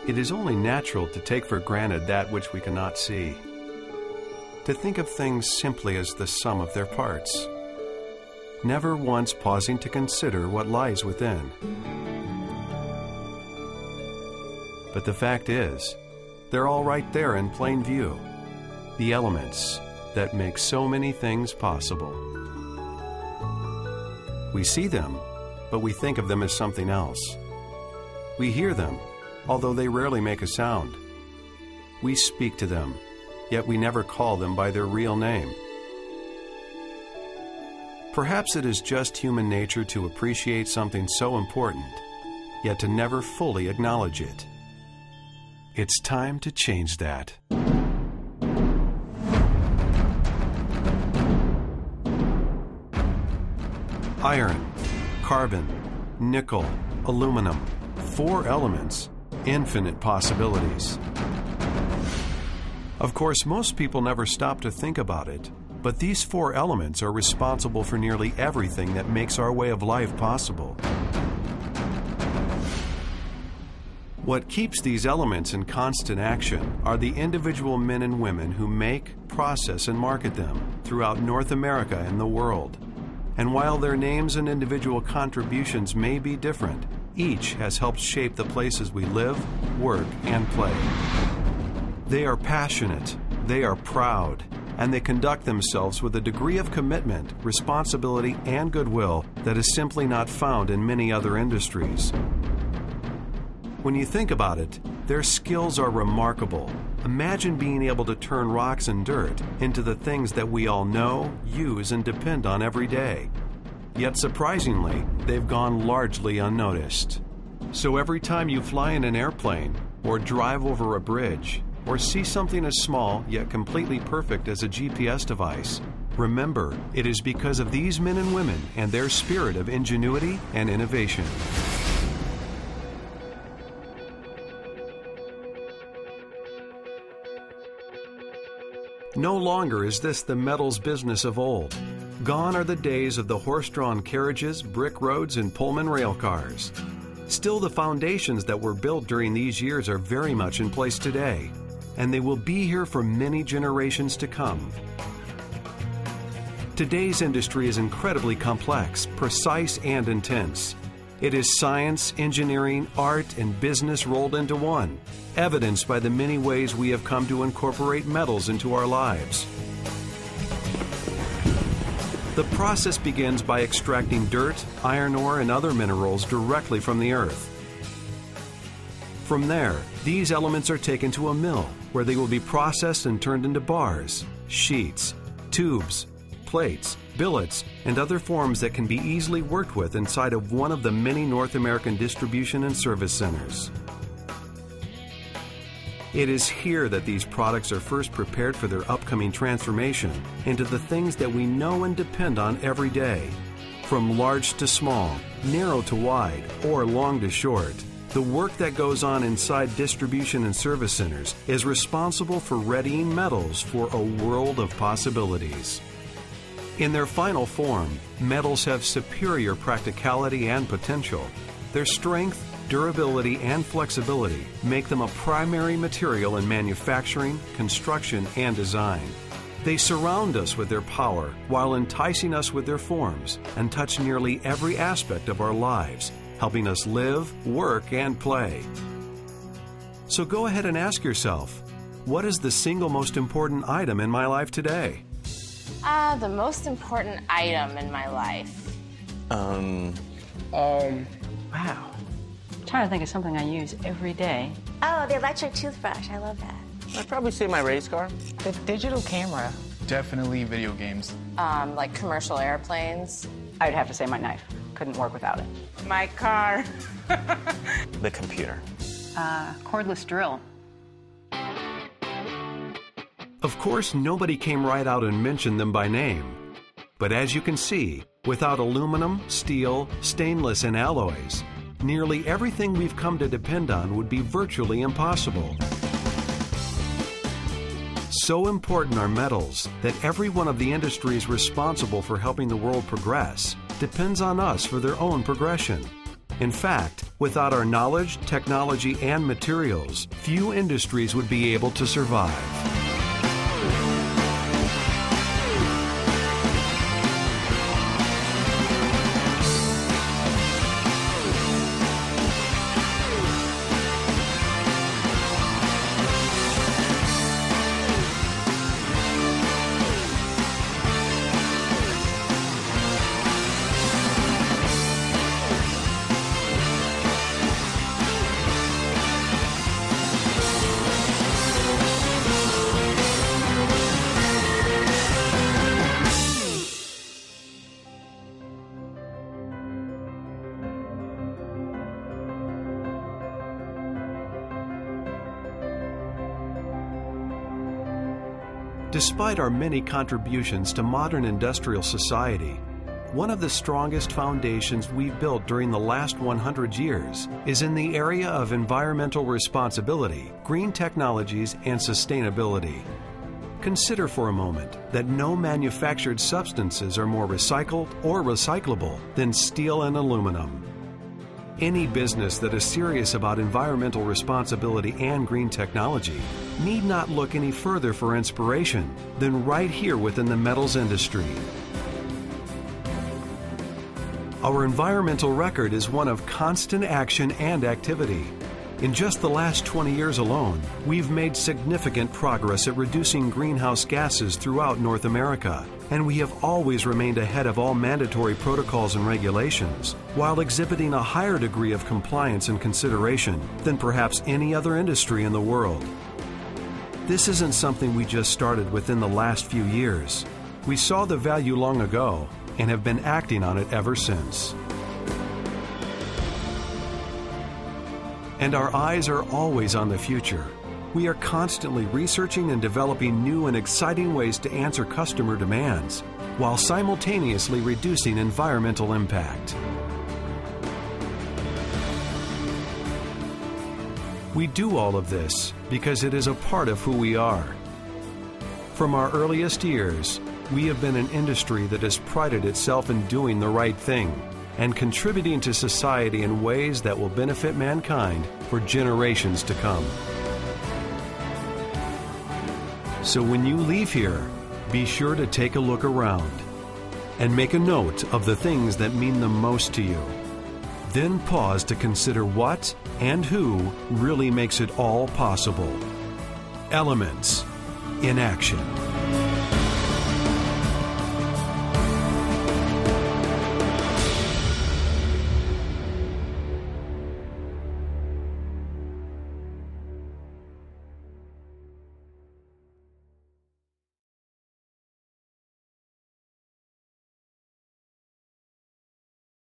It is only natural to take for granted that which we cannot see, to think of things simply as the sum of their parts, never once pausing to consider what lies within. But the fact is, they're all right there in plain view, the elements that make so many things possible. We see them, but we think of them as something else. We hear them, although they rarely make a sound. We speak to them, yet we never call them by their real name. Perhaps it is just human nature to appreciate something so important, yet to never fully acknowledge it. It's time to change that. Iron, carbon, nickel, aluminum, 4 elements, infinite possibilities. Of course, most people never stop to think about it, but these 4 elements are responsible for nearly everything that makes our way of life possible. What keeps these elements in constant action are the individual men and women who make, process, and market them throughout North America and the world. And while their names and individual contributions may be different, each has helped shape the places we live, work, and play. They are passionate, they are proud, and they conduct themselves with a degree of commitment, responsibility, and goodwill that is simply not found in many other industries. When you think about it, their skills are remarkable. Imagine being able to turn rocks and dirt into the things that we all know, use, and depend on every day. Yet surprisingly, they've gone largely unnoticed. So every time you fly in an airplane, or drive over a bridge, or see something as small yet completely perfect as a GPS device, remember, it is because of these men and women and their spirit of ingenuity and innovation. No longer is this the metals business of old. Gone are the days of the horse-drawn carriages, brick roads, and Pullman rail cars. Still, the foundations that were built during these years are very much in place today, and they will be here for many generations to come. Today's industry is incredibly complex, precise, and intense. It is science, engineering, art, and business rolled into one, evidenced by the many ways we have come to incorporate metals into our lives. The process begins by extracting dirt, iron ore, and other minerals directly from the earth. From there, these elements are taken to a mill, where they will be processed and turned into bars, sheets, tubes, plates, billets, and other forms that can be easily worked with inside of one of the many North American distribution and service centers. It is here that these products are first prepared for their upcoming transformation into the things that we know and depend on every day. From large to small, narrow to wide, or long to short, the work that goes on inside distribution and service centers is responsible for readying metals for a world of possibilities. In their final form, metals have superior practicality and potential. Their strength, durability, and flexibility make them a primary material in manufacturing, construction, and design. They surround us with their power while enticing us with their forms and touch nearly every aspect of our lives, helping us live, work, and play. So go ahead and ask yourself, what is the single most important item in my life today? The most important item in my life. Wow. I'm trying to think of something I use every day. Oh, the electric toothbrush. I love that. I'd probably say my race car. The digital camera. Definitely video games. Like commercial airplanes. I'd have to say my knife. Couldn't work without it. My car. The computer. Cordless drill. Of course, nobody came right out and mentioned them by name. But as you can see, without aluminum, steel, stainless, and alloys, nearly everything we've come to depend on would be virtually impossible. So important are metals that every one of the industries responsible for helping the world progress depends on us for their own progression. In fact, without our knowledge, technology, and materials, few industries would be able to survive. Despite our many contributions to modern industrial society, one of the strongest foundations we've built during the last 100 years is in the area of environmental responsibility, green technologies, and sustainability. Consider for a moment that no manufactured substances are more recycled or recyclable than steel and aluminum. Any business that is serious about environmental responsibility and green technology need not look any further for inspiration than right here within the metals industry. Our environmental record is one of constant action and activity. In just the last 20 years alone, we've made significant progress at reducing greenhouse gases throughout North America, and we have always remained ahead of all mandatory protocols and regulations, while exhibiting a higher degree of compliance and consideration than perhaps any other industry in the world. This isn't something we just started within the last few years. We saw the value long ago and have been acting on it ever since. And our eyes are always on the future. We are constantly researching and developing new and exciting ways to answer customer demands, while simultaneously reducing environmental impact. We do all of this because it is a part of who we are. From our earliest years, we have been an industry that has prided itself in doing the right thing and contributing to society in ways that will benefit mankind for generations to come. So when you leave here, be sure to take a look around and make a note of the things that mean the most to you. Then pause to consider what and who really makes it all possible. Elements in action.